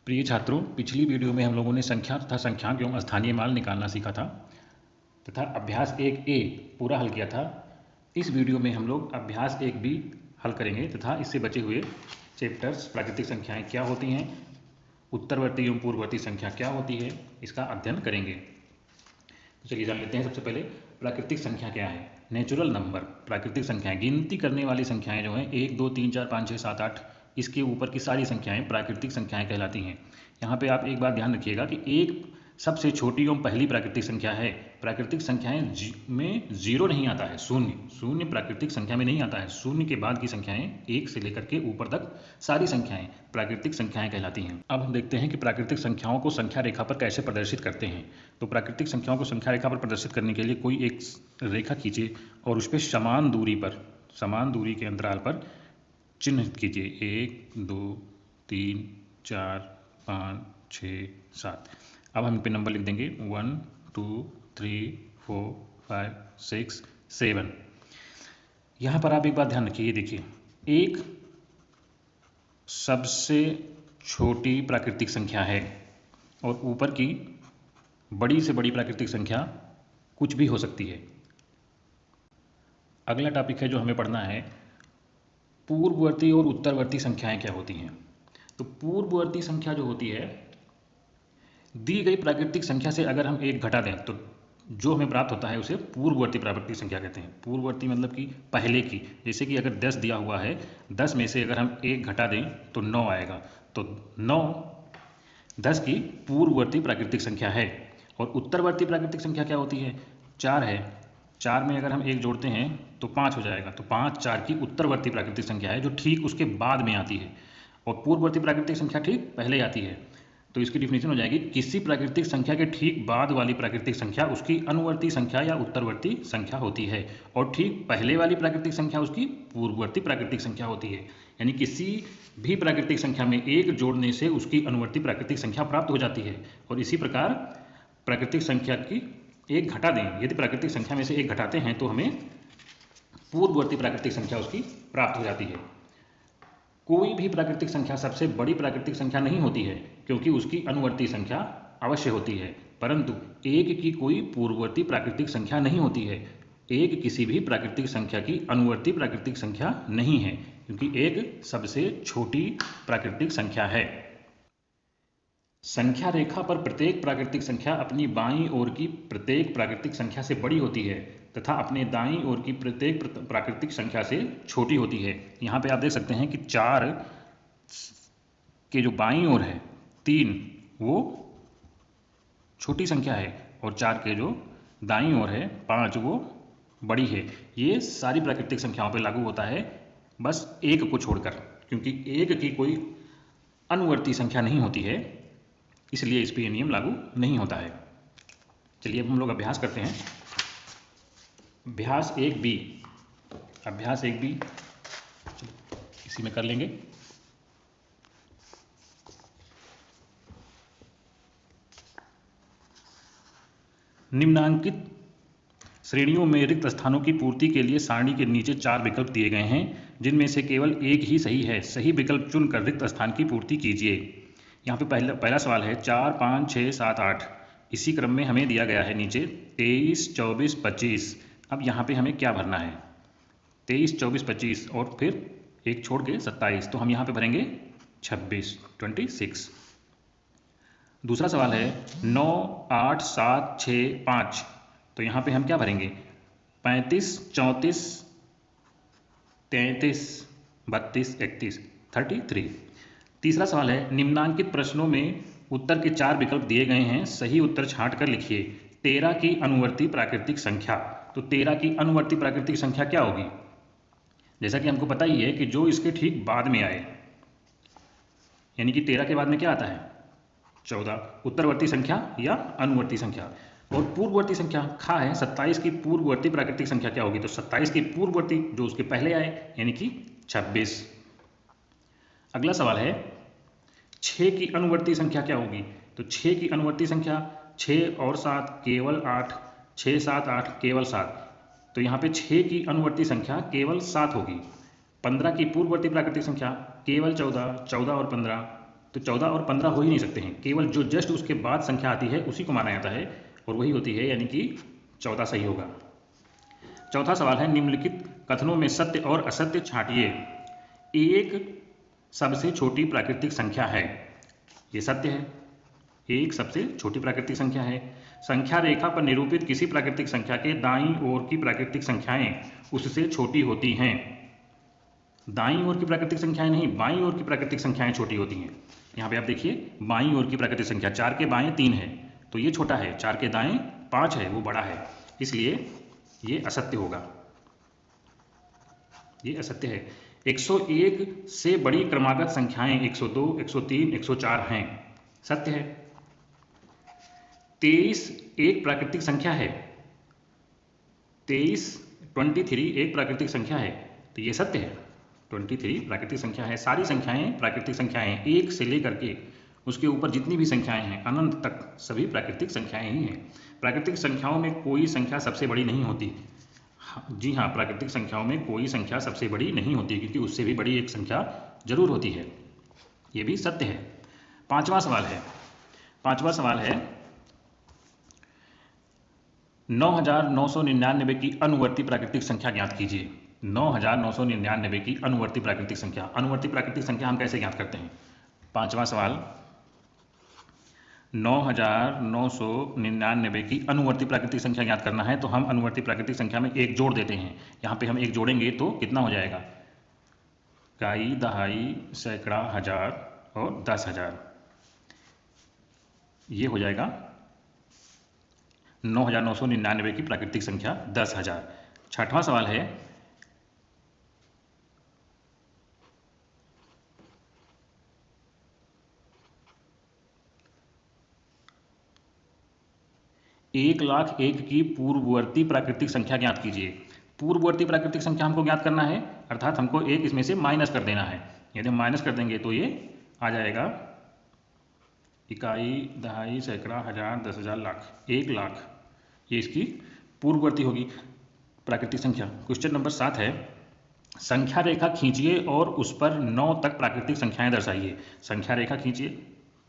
प्रिय छात्रों, पिछली वीडियो में हम लोगों ने संख्या तथा संख्यांक एवं स्थानीय मान निकालना सीखा था तथा अभ्यास 1A पूरा हल किया था। इस वीडियो में हम लोग अभ्यास 1B हल करेंगे तथा इससे बचे हुए चैप्टर्स प्राकृतिक संख्याएं क्या होती हैं, उत्तरवर्ती एवं पूर्ववर्ती संख्या क्या होती है, इसका अध्ययन करेंगे। तो चलिए जान लेते हैं। सबसे पहले प्राकृतिक संख्या क्या है। नेचुरल नंबर प्राकृतिक संख्याएं, गिनती करने वाली संख्याएं जो हैं 1 2 3 4 5 6 7 8 इसके ऊपर की सारी संख्याएं प्राकृतिक संख्याएं कहलाती हैं। यहाँ पे आप एक बात ध्यान रखिएगा कि एक सबसे छोटी एवं पहली प्राकृतिक संख्या है। प्राकृतिक संख्याएं में जीरो नहीं आता है, शून्य प्राकृतिक संख्या में नहीं आता है। शून्य के बाद की संख्याएं एक से लेकर के ऊपर तक सारी संख्याएं प्राकृतिक संख्याएं कहलाती हैं। अब हम देखते हैं कि प्राकृतिक संख्याओं को संख्या रेखा पर कैसे प्रदर्शित करते हैं। तो प्राकृतिक संख्याओं को संख्या रेखा पर प्रदर्शित करने के लिए कोई एक रेखा खींचिए और उस पर समान दूरी के अंतराल पर चिन्हित कीजिए 1 2 3 4 5 6 7। अब हम इन पे नंबर लिख देंगे 1 2 3 4 5 6 7। यहाँ पर आप एक बात ध्यान रखिए, ये देखिए एक सबसे छोटी प्राकृतिक संख्या है और ऊपर की बड़ी से बड़ी प्राकृतिक संख्या कुछ भी हो सकती है। अगला टॉपिक है जो हमें पढ़ना है, पूर्ववर्ती और उत्तरवर्ती संख्याएं क्या होती हैं। तो पूर्ववर्ती संख्या जो होती है, दी गई प्राकृतिक संख्या से अगर हम एक घटा दें तो जो हमें प्राप्त होता है उसे पूर्ववर्ती प्राकृतिक संख्या कहते हैं। पूर्ववर्ती मतलब कि पहले की। जैसे कि अगर 10 दिया हुआ है, 10 में से अगर हम एक घटा दें तो 9 आएगा। तो 9 10 की पूर्ववर्ती प्राकृतिक संख्या है। और उत्तरवर्ती प्राकृतिक संख्या क्या होती है, 4 है। 4 में अगर हम एक जोड़ते हैं तो 5 हो जाएगा। तो 5 4 की उत्तरवर्ती प्राकृतिक संख्या है जो ठीक उसके बाद में आती है, और पूर्ववर्ती प्राकृतिक संख्या ठीक पहले आती है। तो इसकी डिफिनेशन हो जाएगी, किसी प्राकृतिक संख्या के ठीक बाद वाली प्राकृतिक संख्या उसकी अनुवर्ती संख्या या उत्तरवर्ती संख्या होती है, और ठीक पहले वाली प्राकृतिक संख्या उसकी पूर्ववर्ती प्राकृतिक संख्या होती है। यानी किसी भी प्राकृतिक संख्या में एक जोड़ने से उसकी अनुवर्ती प्राकृतिक संख्या प्राप्त हो जाती है। और इसी प्रकार प्राकृतिक संख्या की एक घटा दें, यदि प्राकृतिक संख्या में से एक घटाते हैं तो हमें पूर्ववर्ती प्राकृतिक संख्या उसकी प्राप्त हो जाती है। कोई भी प्राकृतिक संख्या सबसे बड़ी प्राकृतिक संख्या नहीं होती है, क्योंकि उसकी अनुवर्ती संख्या अवश्य होती है, परंतु एक की कोई पूर्ववर्ती प्राकृतिक संख्या नहीं होती है। एक किसी भी प्राकृतिक संख्या की अनुवर्ती प्राकृतिक संख्या नहीं है, क्योंकि एक सबसे छोटी प्राकृतिक संख्या है। संख्या रेखा पर प्रत्येक प्राकृतिक संख्या अपनी बाईं ओर की प्रत्येक प्राकृतिक संख्या से बड़ी होती है तथा अपने दाईं ओर की प्रत्येक प्राकृतिक संख्या से छोटी होती है। यहाँ पे आप देख सकते हैं कि 4 के जो बाईं ओर है 3 वो छोटी संख्या है, और 4 के जो दाईं ओर है 5 वो बड़ी है। ये सारी प्राकृतिक संख्याओं पे लागू होता है, बस एक को छोड़कर, क्योंकि एक की कोई अनुवर्ती संख्या नहीं होती है, इसलिए इस पर यह नियम लागू नहीं होता है। चलिए अब हम लोग अभ्यास करते हैं। अभ्यास 1B, अभ्यास 1B इसी में कर लेंगे। निम्नांकित श्रेणियों में रिक्त स्थानों की पूर्ति के लिए सारणी के नीचे 4 विकल्प दिए गए हैं, जिनमें से केवल एक ही सही है। सही विकल्प चुनकर रिक्त स्थान की पूर्ति कीजिए। यहाँ पे पहला सवाल है 4 5 6 7 8, इसी क्रम में हमें दिया गया है नीचे 23 24 25। अब यहाँ पे हमें क्या भरना है, 23 24 25 और फिर एक छोड़ के 27, तो हम यहाँ पे भरेंगे 26। दूसरा सवाल है 9 8 7 6 5, तो यहाँ पे हम क्या भरेंगे 35 34 33 32 31 33। तीसरा सवाल है निम्नांकित प्रश्नों में उत्तर के 4 विकल्प दिए गए हैं, सही उत्तर छांट कर लिखिए। 13 की अनुवर्ती प्राकृतिक संख्या, तो 13 की अनुवर्ती प्राकृतिक संख्या क्या होगी, जैसा कि हमको पता ही है कि जो इसके ठीक बाद में आए, यानी कि 13 के बाद में क्या आता है 14, उत्तरवर्ती संख्या या अनुवर्ती संख्या। और पूर्ववर्ती संख्या खा है 27 की पूर्ववर्ती प्राकृतिक संख्या क्या होगी, तो 27 की पूर्ववर्ती जो उसके पहले आए यानी कि 26। अगला सवाल है 6 की अनुवर्ती संख्या क्या होगी, तो 6 की अनुवर्ती संख्या 6 और 7 केवल 8, 6 7 8 केवल 7, तो यहाँ पे 6 की अनुवर्ती संख्या केवल 7 होगी। 15 की पूर्ववर्ती प्राकृतिक संख्या केवल 14, 14 और 15 तो 14 और 15 हो ही नहीं सकते हैं, केवल जो जस्ट उसके बाद संख्या आती है उसी को माना जाता है और वही होती है, यानी कि 14 सही होगा। चौथा सवाल है, निम्नलिखित कथनों में सत्य और असत्य छांटिए। एक सबसे छोटी प्राकृतिक संख्या है, ये सत्य है, एक सबसे छोटी प्राकृतिक संख्या है। संख्या रेखा पर निरूपित किसी प्राकृतिक संख्या के दाईं ओर की प्राकृतिक संख्याएं उससे छोटी होती हैं। दाईं ओर की प्राकृतिक संख्याएं नहीं, बाईं ओर की प्राकृतिक संख्याएं छोटी होती हैं। यहाँ पे आप देखिए, बाईं ओर की प्राकृतिक संख्या 4 के बाएं 3 है तो ये छोटा है, 4 के दाएं 5 है वो बड़ा है, इसलिए ये असत्य होगा, ये असत्य है। 101 से बड़ी क्रमागत संख्याएं 102, 103, 104 हैं, सत्य है। 23 एक प्राकृतिक संख्या है, 23 एक प्राकृतिक संख्या है, तो ये सत्य है, 23 प्राकृतिक संख्या है। सारी संख्याएं प्राकृतिक संख्याएं, एक से लेकर के उसके ऊपर जितनी भी संख्याएं हैं अनंत तक सभी प्राकृतिक संख्याएं ही हैं। प्राकृतिक संख्याओं में कोई संख्या सबसे बड़ी नहीं होती। जी हाँ, प्राकृतिक संख्याओं में कोई संख्या सबसे बड़ी नहीं होती, क्योंकि उससे भी बड़ी एक संख्या जरूर होती है, ये भी सत्य है। पांचवा सवाल है 9999 की अनुवर्ती प्राकृतिक संख्या ज्ञात कीजिए। 9999 की अनुवर्ती प्राकृतिक संख्या। अनुवर्ती प्राकृतिक संख्या हम कैसे ज्ञात करते हैं? पांचवा सवाल, 9999 की अनुवर्ती प्राकृतिक संख्या ज्ञात करना है, तो हम अनुवर्ती प्राकृतिक संख्या में एक जोड़ देते हैं। यहाँ पे हम एक जोड़ेंगे तो कितना हो जाएगा? इकाई, दहाई, सैकड़ा, हजार और 10,000, ये हो जाएगा 9999 की प्राकृतिक संख्या 10,000। छठवां सवाल है, एक लाख एक की पूर्ववर्ती प्राकृतिक संख्या ज्ञात कीजिए। पूर्ववर्ती प्राकृतिक संख्या हमको ज्ञात करना है, अर्थात हमको एक इसमें से माइनस कर देना है। यदि हम माइनस कर देंगे तो ये आ जाएगा इकाई, दहाई, सैकड़ा, हजार, 10,000, लाख। 1 लाख ये इसकी पूर्ववर्ती होगी प्राकृतिक संख्या। क्वेश्चन नंबर 7 है, संख्या रेखा खींचिए और उस पर 9 तक प्राकृतिक संख्याएं दर्शाइए। संख्या रेखा खींचिए,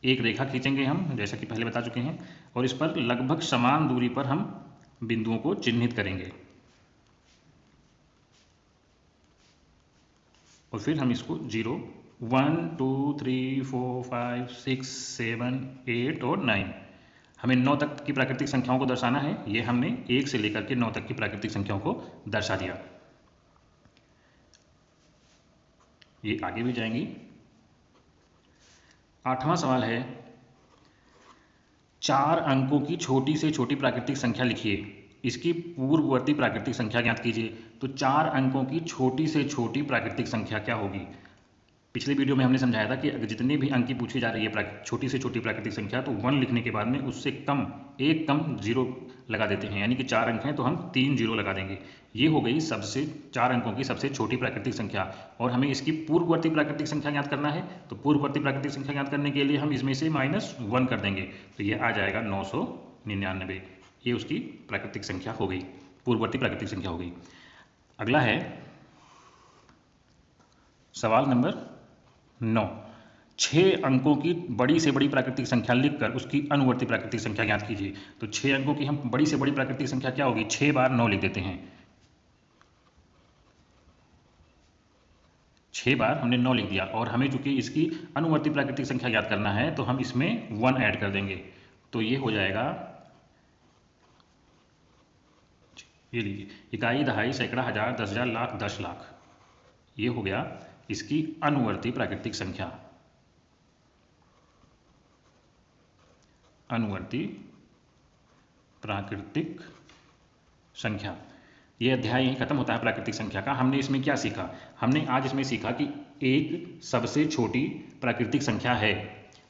एक रेखा खींचेंगे हम, जैसा कि पहले बता चुके हैं, और इस पर लगभग समान दूरी पर हम बिंदुओं को चिन्हित करेंगे और फिर हम इसको 0, 1, 2, 3, 4, 5, 6, 7, 8 और 9, हमें 9 तक की प्राकृतिक संख्याओं को दर्शाना है। ये हमने 1 से लेकर के 9 तक की प्राकृतिक संख्याओं को दर्शा दिया। ये आगे भी जाएंगी। 8वां सवाल है, 4 अंकों की छोटी से छोटी प्राकृतिक संख्या लिखिए, इसकी पूर्ववर्ती प्राकृतिक संख्या ज्ञात कीजिए। तो 4 अंकों की छोटी से छोटी प्राकृतिक संख्या क्या होगी? पिछले वीडियो में हमने समझाया था कि अगर जितने भी अंक की पूछी जा रही है छोटी से छोटी प्राकृतिक संख्या, तो 1 लिखने के बाद में उससे कम, एक कम 0 लगा देते हैं, यानी कि 4 अंक हैं तो हम 3 0 लगा देंगे। ये हो गई सबसे 4 अंकों की सबसे छोटी प्राकृतिक संख्या। और हमें इसकी पूर्ववर्ती प्राकृतिक संख्या ज्ञात करना है, तो पूर्ववर्ती प्राकृतिक संख्या ज्ञात करने के लिए हम इसमें से -1 कर देंगे, तो ये आ जाएगा 999। ये उसकी प्राकृतिक संख्या हो गई, पूर्ववर्ती प्राकृतिक संख्या हो गई। अगला है सवाल नंबर 9, 6 अंकों की बड़ी से बड़ी प्राकृतिक संख्या लिखकर उसकी अनुवर्ती प्राकृतिक संख्या ज्ञात कीजिए। तो 6 अंकों की हम बड़ी से बड़ी प्राकृतिक संख्या क्या होगी? 6 बार 9 लिख देते हैं। 6 बार हमने 9 लिख दिया, और हमें चूंकि इसकी अनुवर्ती प्राकृतिक संख्या ज्ञात करना है तो हम इसमें 1 ऐड कर देंगे, तो ये हो जाएगा, ये लीजिए, इकाई, दहाई, सैकड़ा, हजार, 10,000, लाख, 10 लाख। ये हो गया इसकी अनुवर्ती प्राकृतिक संख्या। अनुवर्ती प्राकृतिक संख्या। ये अध्याय यहीं खत्म होता है प्राकृतिक संख्या का। हमने इसमें क्या सीखा? हमने आज इसमें सीखा कि एक सबसे छोटी प्राकृतिक संख्या है।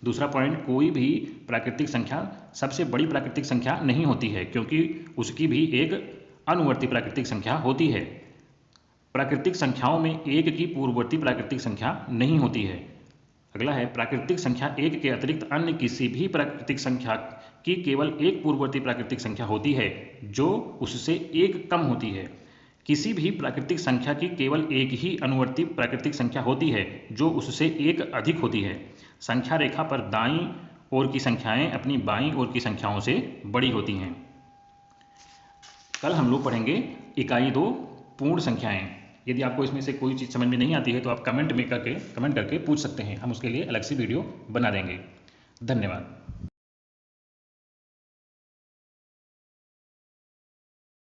दूसरा पॉइंट, कोई भी प्राकृतिक संख्या सबसे बड़ी प्राकृतिक संख्या नहीं होती है, क्योंकि उसकी भी एक अनुवर्ती प्राकृतिक संख्या होती है। प्राकृतिक संख्याओं में एक की पूर्ववर्ती प्राकृतिक संख्या नहीं होती है। अगला है, प्राकृतिक संख्या एक के अतिरिक्त अन्य किसी भी प्राकृतिक संख्या की केवल एक पूर्ववर्ती प्राकृतिक संख्या होती है जो उससे एक कम होती है। किसी भी प्राकृतिक संख्या की केवल एक ही अनुवर्ती प्राकृतिक संख्या होती है जो उससे एक अधिक होती है। संख्या रेखा पर दाईं ओर की संख्याएं अपनी बाईं ओर की संख्याओं से बड़ी होती हैं। कल हम लोग पढ़ेंगे इकाई 2 पूर्ण संख्याएं। यदि आपको इसमें से कोई चीज़ समझ में नहीं आती है तो आप कमेंट करके पूछ सकते हैं, हम उसके लिए अलग से वीडियो बना देंगे। धन्यवाद।